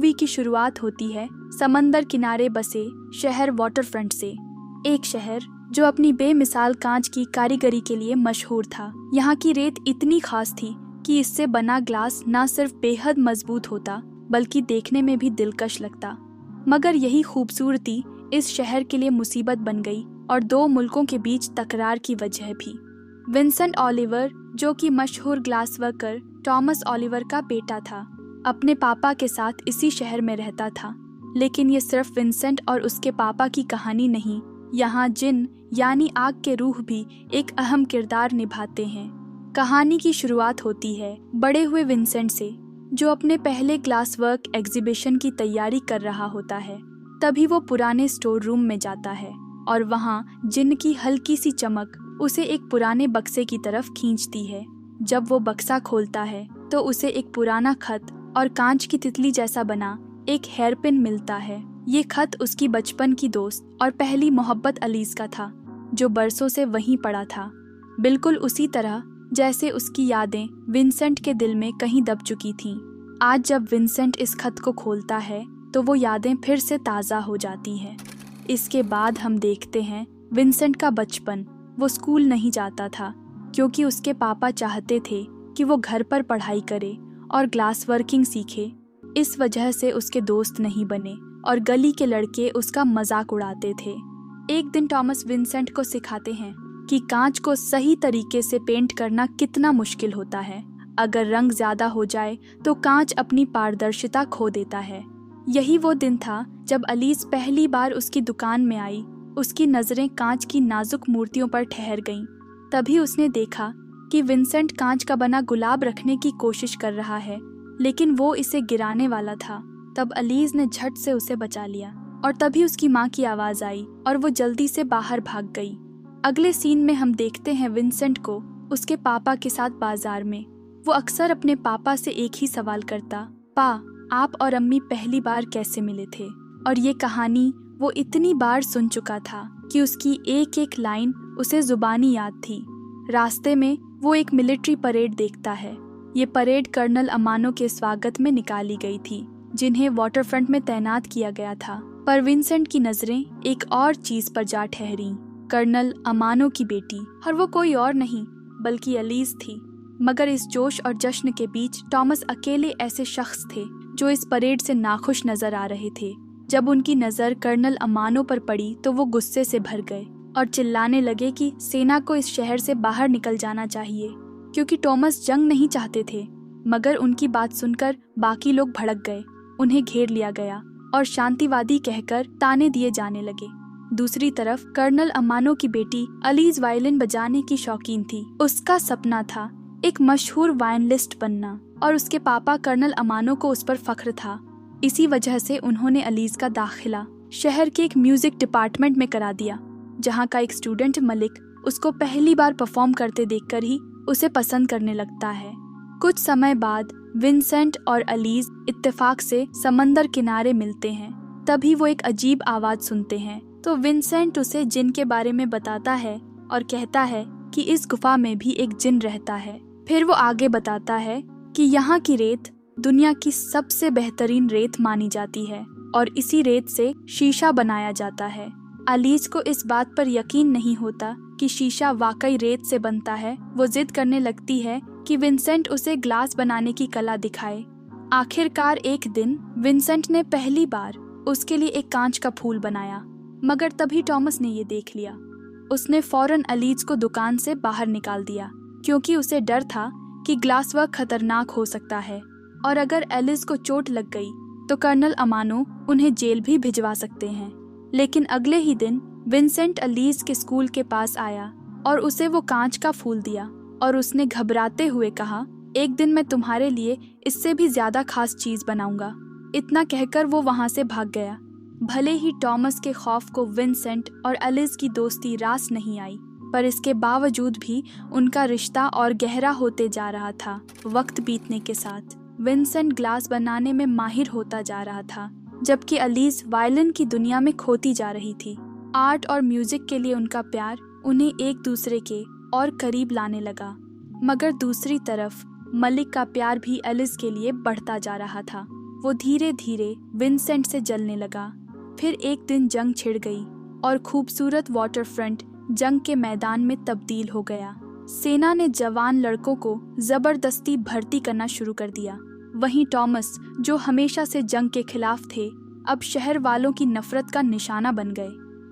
Movie की शुरुआत होती है समंदर किनारे बसे शहर वाटरफ्रंट से। एक शहर जो अपनी बेमिसाल कांच की कारीगरी के लिए मशहूर था। यहाँ की रेत इतनी खास थी कि इससे बना ग्लास न सिर्फ बेहद मजबूत होता बल्कि देखने में भी दिलकश लगता। मगर यही खूबसूरती इस शहर के लिए मुसीबत बन गई और दो मुल्कों के बीच तकरार की वजह भी। विंसेंट ओलिवर, जो कि मशहूर ग्लास वर्कर टॉमस ओलिवर का बेटा था, अपने पापा के साथ इसी शहर में रहता था। लेकिन ये सिर्फ विंसेंट और उसके पापा की कहानी नहीं, यहाँ जिन यानी आग के रूह भी एक अहम किरदार निभाते हैं। कहानी की शुरुआत होती है बड़े हुए विंसेंट से, जो अपने पहले ग्लास वर्क एग्जीबिशन की तैयारी कर रहा होता है। तभी वो पुराने स्टोर रूम में जाता है और वहाँ जिन की हल्की सी चमक उसे एक पुराने बक्से की तरफ खींचती है। जब वो बक्सा खोलता है तो उसे एक पुराना खत और कांच की तितली जैसा बना एक हेयरपिन मिलता है। ये खत उसकी बचपन की दोस्त और पहली मोहब्बत अलीज का था, जो बरसों से वहीं पड़ा था, बिल्कुल उसी तरह जैसे उसकी यादें विंसेंट के दिल में कहीं दब चुकी थीं। आज जब विंसेंट इस खत को खोलता है तो वो यादें फिर से ताज़ा हो जाती हैं। इसके बाद हम देखते हैं विंसेंट का बचपन। वो स्कूल नहीं जाता था क्योंकि उसके पापा चाहते थे कि वो घर पर पढ़ाई करे और ग्लास वर्किंग सीखे। इस वजह से उसके दोस्त नहीं बने और गली के लड़के उसका मजाक उड़ाते थे। एक दिन टॉमस विंसेंट को सिखाते हैं कि कांच को सही तरीके से पेंट करना कितना मुश्किल होता है। अगर रंग ज्यादा हो जाए तो कांच अपनी पारदर्शिता खो देता है। यही वो दिन था जब अलीज पहली बार उसकी दुकान में आई। उसकी नजरें कांच की नाजुक मूर्तियों पर ठहर गईं। तभी उसने देखा कि विंसेंट कांच का बना गुलाब रखने की कोशिश कर रहा है, लेकिन वो इसे गिराने वाला था। तब अलीज ने झट से उसे बचा लिया और तभी उसकी माँ की आवाज आई और वो जल्दी से बाहर भाग गई। अगले सीन में हम देखते हैं विंसेंट को उसके पापा के साथ बाजार में। वो अक्सर अपने पापा से एक ही सवाल करता, पा, आप और अम्मी पहली बार कैसे मिले थे? और ये कहानी वो इतनी बार सुन चुका था कि उसकी एक एक लाइन उसे जुबानी याद थी। रास्ते में वो एक मिलिट्री परेड देखता है। ये परेड कर्नल अमानो के स्वागत में निकाली गई थी, जिन्हें वाटरफ्रंट में तैनात किया गया था। पर विंसेंट की नजरें एक और चीज पर जा ठहरी, कर्नल अमानो की बेटी, और वो कोई और नहीं बल्कि अलीज थी। मगर इस जोश और जश्न के बीच टॉमस अकेले ऐसे शख्स थे जो इस परेड से नाखुश नजर आ रहे थे। जब उनकी नजर कर्नल अमानो पर पड़ी तो वो गुस्से से भर गए और चिल्लाने लगे कि सेना को इस शहर से बाहर निकल जाना चाहिए, क्योंकि टॉमस जंग नहीं चाहते थे। मगर उनकी बात सुनकर बाकी लोग भड़क गए। उन्हें घेर लिया गया और शांतिवादी कहकर ताने दिए जाने लगे। दूसरी तरफ कर्नल अमानो की बेटी अलीज वायलिन बजाने की शौकीन थी। उसका सपना था एक मशहूर वायलिनिस्ट बनना और उसके पापा कर्नल अमानो को उस पर फख्र था। इसी वजह से उन्होंने अलीज का दाखिला शहर के एक म्यूजिक डिपार्टमेंट में करा दिया, जहाँ का एक स्टूडेंट मलिक उसको पहली बार परफॉर्म करते देखकर ही उसे पसंद करने लगता है। कुछ समय बाद विंसेंट और अलीज इत्तेफाक से समंदर किनारे मिलते हैं। तभी वो एक अजीब आवाज सुनते हैं तो विंसेंट उसे जिन के बारे में बताता है और कहता है कि इस गुफा में भी एक जिन रहता है। फिर वो आगे बताता है कि यहाँ की रेत दुनिया की सबसे बेहतरीन रेत मानी जाती है और इसी रेत से शीशा बनाया जाता है। अलीज को इस बात पर यकीन नहीं होता कि शीशा वाकई रेत से बनता है। वो जिद करने लगती है कि विंसेंट उसे ग्लास बनाने की कला दिखाए। आखिरकार एक दिन विंसेंट ने पहली बार उसके लिए एक कांच का फूल बनाया, मगर तभी टॉमस ने ये देख लिया। उसने फौरन अलीज को दुकान से बाहर निकाल दिया, क्योंकि उसे डर था कि ग्लास वर्क खतरनाक हो सकता है और अगर एलिस को चोट लग गई तो कर्नल अमानो उन्हें जेल भी भिजवा सकते हैं। लेकिन अगले ही दिन विंसेंट अलीज के स्कूल के पास आया और उसे वो कांच का फूल दिया और उसने घबराते हुए कहा, एक दिन मैं तुम्हारे लिए इससे भी ज्यादा खास चीज बनाऊंगा। इतना कहकर वो वहां से भाग गया। भले ही टॉमस के खौफ को विंसेंट और एलिस की दोस्ती रास नहीं आई, पर इसके बावजूद भी उनका रिश्ता और गहरा होते जा रहा था। वक्त बीतने के साथ विंसेंट ग्लास बनाने में माहिर होता जा रहा था, जबकि अलीज वायलिन की दुनिया में खोती जा रही थी। आर्ट और म्यूजिक के लिए उनका प्यार उन्हें एक दूसरे के और करीब लाने लगा। मगर दूसरी तरफ मलिक का प्यार भी एलिस के लिए बढ़ता जा रहा था। वो धीरे धीरे विंसेंट से जलने लगा। फिर एक दिन जंग छिड़ गई और खूबसूरत वाटरफ्रंट जंग के मैदान में तब्दील हो गया। सेना ने जवान लड़कों को जबरदस्ती भर्ती करना शुरू कर दिया। वहीं टॉमस, जो हमेशा से जंग के खिलाफ थे, अब शहर वालों की नफरत का निशाना बन गए।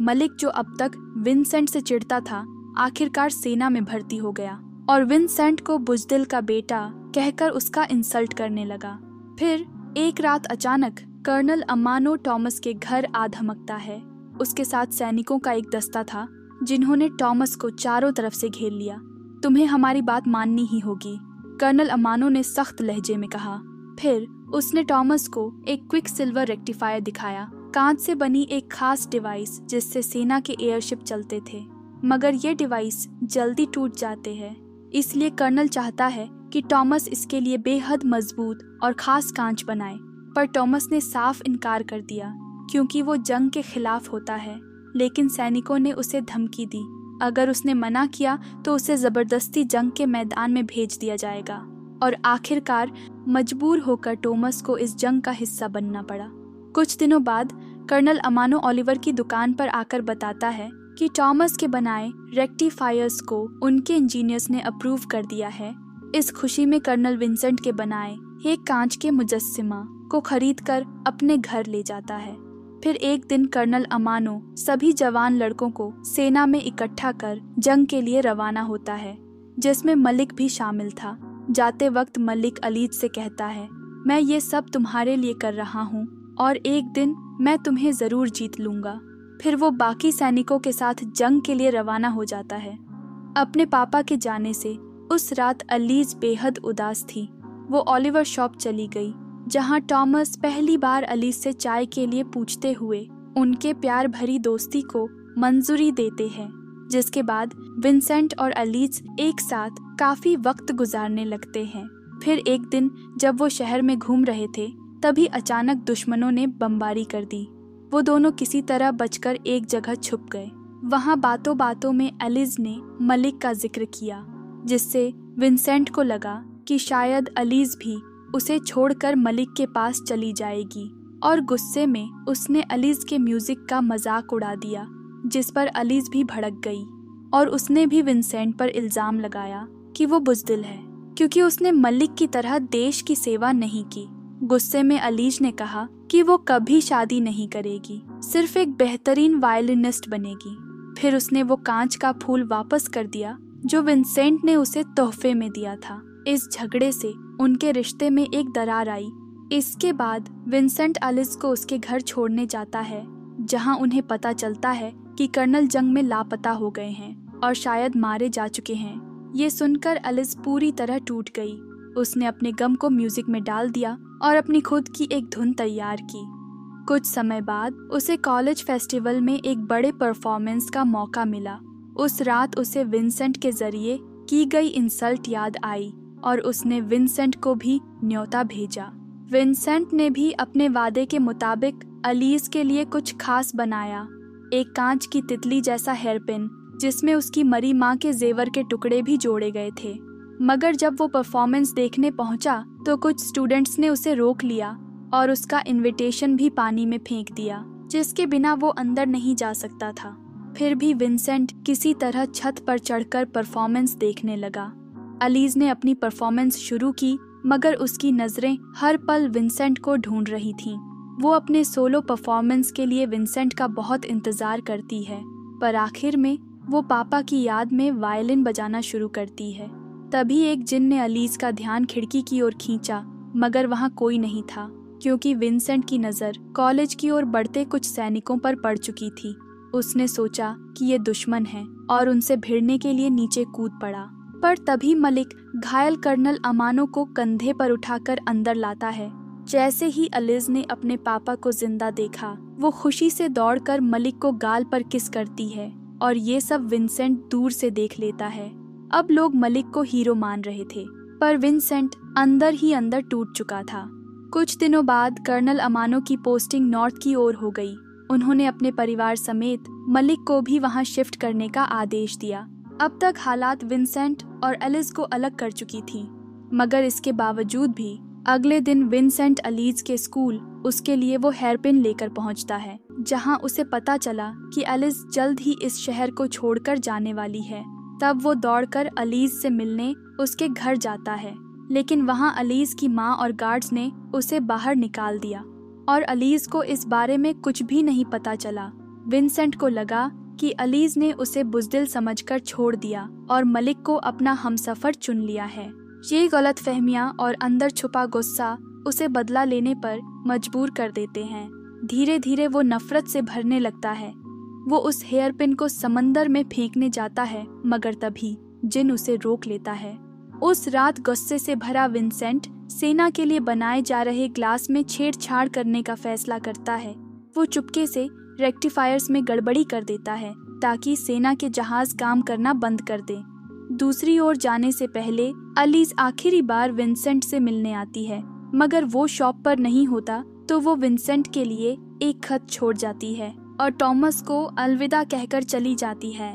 मलिक, जो अब तक विंसेंट से चिढ़ता था, आखिरकार सेना में भर्ती हो गया और विंसेंट को बुज़दिल का बेटा कहकर उसका इंसल्ट करने लगा। फिर एक रात अचानक कर्नल अमानो टॉमस के घर आ धमकता है। उसके साथ सैनिकों का एक दस्ता था जिन्होंने टॉमस को चारों तरफ से घेर लिया। तुम्हें हमारी बात माननी ही होगी, कर्नल अमानो ने सख्त लहजे में कहा। फिर उसने टॉमस को एक क्विक सिल्वर रेक्टिफायर दिखाया, कांच से बनी एक खास डिवाइस जिससे सेना के एयरशिप चलते थे। मगर ये डिवाइस जल्दी टूट जाते हैं, इसलिए कर्नल चाहता है कि टॉमस इसके लिए बेहद मजबूत और खास कांच बनाए। पर टॉमस ने साफ इनकार कर दिया क्योंकि वो जंग के खिलाफ होता है। लेकिन सैनिकों ने उसे धमकी दी, अगर उसने मना किया तो उसे जबरदस्ती जंग के मैदान में भेज दिया जाएगा। और आखिरकार मजबूर होकर टॉमस को इस जंग का हिस्सा बनना पड़ा। कुछ दिनों बाद कर्नल अमानो ओलिवर की दुकान पर आकर बताता है कि टॉमस के बनाए रेक्टिफायर्स को उनके इंजीनियर्स ने अप्रूव कर दिया है। इस खुशी में कर्नल विंसेंट के बनाए एक कांच के मुजस्सिमा को खरीदकर अपने घर ले जाता है। फिर एक दिन कर्नल अमानो सभी जवान लड़कों को सेना में इकट्ठा कर जंग के लिए रवाना होता है, जिसमें मलिक भी शामिल था। जाते वक्त मलिक अलीज से कहता है, मैं ये सब तुम्हारे लिए कर रहा हूँ और एक दिन मैं तुम्हें जरूर जीत लूंगा। फिर वो बाकी सैनिकों के साथ जंग के लिए रवाना हो जाता है। अपने पापा के जाने से उस रात अलीज बेहद उदास थी। वो ओलिवर शॉप चली गई, जहाँ टॉमस पहली बार अलीज से चाय के लिए पूछते हुए उनके प्यार भरी दोस्ती को मंजूरी देते हैं। जिसके बाद विंसेंट और अलीज एक साथ काफी वक्त गुजारने लगते हैं। फिर एक दिन जब वो शहर में घूम रहे थे, तभी अचानक दुश्मनों ने बमबारी कर दी। वो दोनों किसी तरह बचकर एक जगह छुप गए। वहाँ बातों बातों में अलीज ने मलिक का जिक्र किया, जिससे विंसेंट को लगा कि शायद अलीज भी उसे छोड़कर मलिक के पास चली जाएगी, और गुस्से में उसने अलीज के म्यूजिक का मजाक उड़ा दिया, जिस पर अलीज भी भड़क गई और उसने भी विंसेंट पर इल्जाम लगाया कि वो बुज़दिल है क्योंकि उसने मलिक की तरह देश की सेवा नहीं की। गुस्से में अलीज ने कहा कि वो कभी शादी नहीं करेगी, सिर्फ एक बेहतरीन वायलिनिस्ट बनेगी। फिर उसने वो कांच का फूल वापस कर दिया जो विंसेंट ने उसे तोहफे में दिया था। इस झगड़े से उनके रिश्ते में एक दरार आई। इसके बाद विंसेंट अलीज को उसके घर छोड़ने जाता है, जहां उन्हें पता चलता है कि कर्नल जंग में लापता हो गए हैं और शायद मारे जा चुके हैं। ये सुनकर अलीज पूरी तरह टूट गई। उसने अपने गम को म्यूजिक में डाल दिया और अपनी खुद की एक धुन तैयार की। कुछ समय बाद उसे कॉलेज फेस्टिवल में एक बड़े परफॉर्मेंस का मौका मिला। उस रात उसे विंसेंट के जरिए की गई इंसल्ट याद आई और उसने विंसेंट को भी न्योता भेजा। विंसेंट ने भी अपने वादे के मुताबिक अलीज के लिए कुछ खास बनाया, एक कांच की तितली जैसा हेयरपिन जिसमें उसकी मरी माँ के जेवर के टुकड़े भी जोड़े गए थे। मगर जब वो परफॉर्मेंस देखने पहुंचा तो कुछ स्टूडेंट्स ने उसे रोक लिया और उसका इनविटेशन भी पानी में फेंक दिया, जिसके बिना वो अंदर नहीं जा सकता था। फिर भी विंसेंट किसी तरह छत पर चढ़कर परफॉर्मेंस देखने लगा। अलीज ने अपनी परफॉर्मेंस शुरू की, मगर उसकी नज़रें हर पल विंसेंट को ढूंढ रही थीं। वो अपने सोलो परफॉर्मेंस के लिए विंसेंट का बहुत इंतज़ार करती है, पर आखिर में वो पापा की याद में वायलिन बजाना शुरू करती है। तभी एक जिन ने अलीज का ध्यान खिड़की की ओर खींचा, मगर वहाँ कोई नहीं था क्योंकि विंसेंट की नज़र कॉलेज की ओर बढ़ते कुछ सैनिकों पर पड़ चुकी थी। उसने सोचा कि ये दुश्मन है और उनसे भिड़ने के लिए नीचे कूद पड़ा। पर तभी मलिक घायल कर्नल अमानो को कंधे पर उठाकर अंदर लाता है। जैसे ही अलीज ने अपने पापा को जिंदा देखा, वो खुशी से दौड़कर मलिक को गाल पर किस करती है और ये सब विंसेंट दूर से देख लेता है। अब लोग मलिक को हीरो मान रहे थे, पर विंसेंट अंदर ही अंदर टूट चुका था। कुछ दिनों बाद कर्नल अमानो की पोस्टिंग नॉर्थ की ओर हो गई। उन्होंने अपने परिवार समेत मलिक को भी वहां शिफ्ट करने का आदेश दिया। अब तक हालात विंसेंट और एलिस को अलग कर चुकी थी, मगर इसके बावजूद भी अगले दिन विंसेंट एलिस के स्कूल उसके लिए वो हेयरपिन लेकर पहुंचता है, जहां उसे पता चला कि एलिस जल्द ही इस शहर को छोड़कर जाने वाली है। तब वो दौड़कर एलिस से मिलने उसके घर जाता है, लेकिन वहां एलिस की माँ और गार्ड्स ने उसे बाहर निकाल दिया और एलिस को इस बारे में कुछ भी नहीं पता चला। विंसेंट को लगा कि एलिस ने उसे बुज़दिल समझकर छोड़ दिया और मलिक को अपना हमसफर चुन लिया है। ये गलतफहमियां और अंदर छुपा गुस्सा उसे बदला लेने पर मजबूर कर देते हैं। धीरे धीरे वो नफरत से भरने लगता है। वो उस हेयरपिन को समंदर में फेंकने जाता है, मगर तभी जिन उसे रोक लेता है। उस रात गुस्से से भरा विंसेंट सेना के लिए बनाए जा रहे ग्लास में छेड़छाड़ करने का फैसला करता है। वो चुपके से रेक्टिफायर्स में गड़बड़ी कर देता है ताकि सेना के जहाज काम करना बंद कर दें। दूसरी ओर जाने से पहले एलिस आखिरी बार विंसेंट से मिलने आती है, मगर वो शॉप पर नहीं होता तो वो विंसेंट के लिए एक खत छोड़ जाती है और टॉमस को अलविदा कहकर चली जाती है।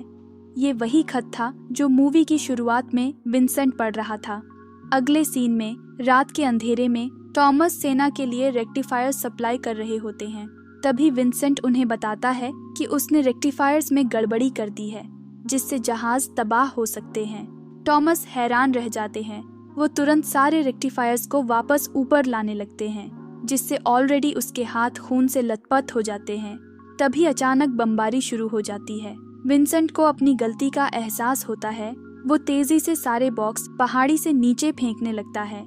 ये वही खत था जो मूवी की शुरुआत में विंसेंट पढ़ रहा था। अगले सीन में रात के अंधेरे में टॉमस सेना के लिए रेक्टिफायर सप्लाई कर रहे होते हैं। तभी विंसेंट उन्हें बताता है कि उसने रेक्टिफायर्स में गड़बड़ी कर दी है, जिससे जहाज तबाह हो सकते हैं। टॉमस हैरान रह जाते हैं। वो तुरंत सारे रेक्टिफायर्स को वापस ऊपर लाने लगते हैं, जिससे ऑलरेडी उसके हाथ खून से लथपथ हो जाते हैं। तभी अचानक बमबारी शुरू हो जाती है। विंसेंट को अपनी गलती का एहसास होता है। वो तेजी से सारे बॉक्स पहाड़ी से नीचे फेंकने लगता है,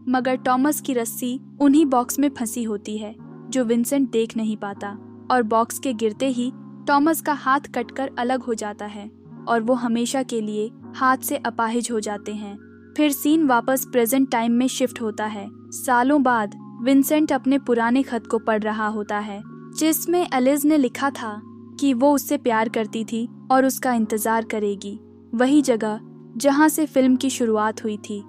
मगर टॉमस की रस्सी उन्हीं बॉक्स में फंसी होती है जो विंसेंट देख नहीं पाता, और बॉक्स के गिरते ही टॉमस का हाथ कटकर अलग हो जाता है और वो हमेशा के लिए हाथ से अपाहिज हो जाते हैं। फिर सीन वापस प्रेजेंट टाइम में शिफ्ट होता है। सालों बाद विंसेंट अपने पुराने खत को पढ़ रहा होता है, जिसमें एलिस ने लिखा था कि वो उससे प्यार करती थी और उसका इंतजार करेगी, वही जगह जहां से फिल्म की शुरुआत हुई थी।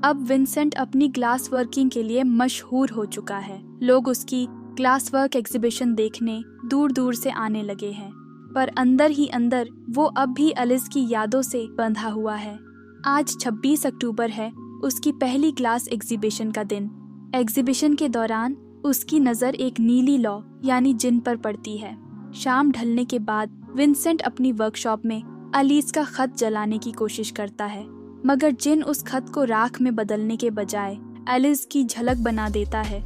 अब विंसेंट अपनी ग्लास वर्किंग के लिए मशहूर हो चुका है। लोग उसकी ग्लास वर्क एग्जीबिशन देखने दूर दूर से आने लगे हैं, पर अंदर ही अंदर वो अब भी एलिस की यादों से बंधा हुआ है। आज 26 अक्टूबर है, उसकी पहली ग्लास एग्जीबिशन का दिन। एग्जीबिशन के दौरान उसकी नज़र एक नीली लौ यानी जिन पर पड़ती है। शाम ढलने के बाद विंसेंट अपनी वर्कशॉप में एलिस का खत जलाने की कोशिश करता है, मगर जिन उस खत को राख में बदलने के बजाय एलिस की झलक बना देता है।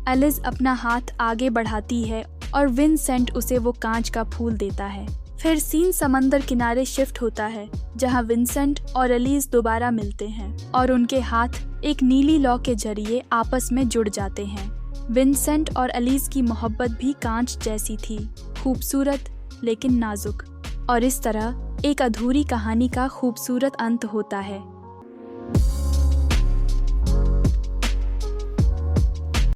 एलिस अपना हाथ आगे बढ़ाती है और विंसेंट उसे वो कांच का फूल देता है। फिर सीन समंदर किनारे शिफ्ट होता है, जहां विंसेंट और एलिस दोबारा मिलते हैं और उनके हाथ एक नीली लौ के जरिए आपस में जुड़ जाते हैं। विंसेंट और एलिस की मोहब्बत भी कांच जैसी थी, खूबसूरत लेकिन नाजुक, और इस तरह एक अधूरी कहानी का खूबसूरत अंत होता है।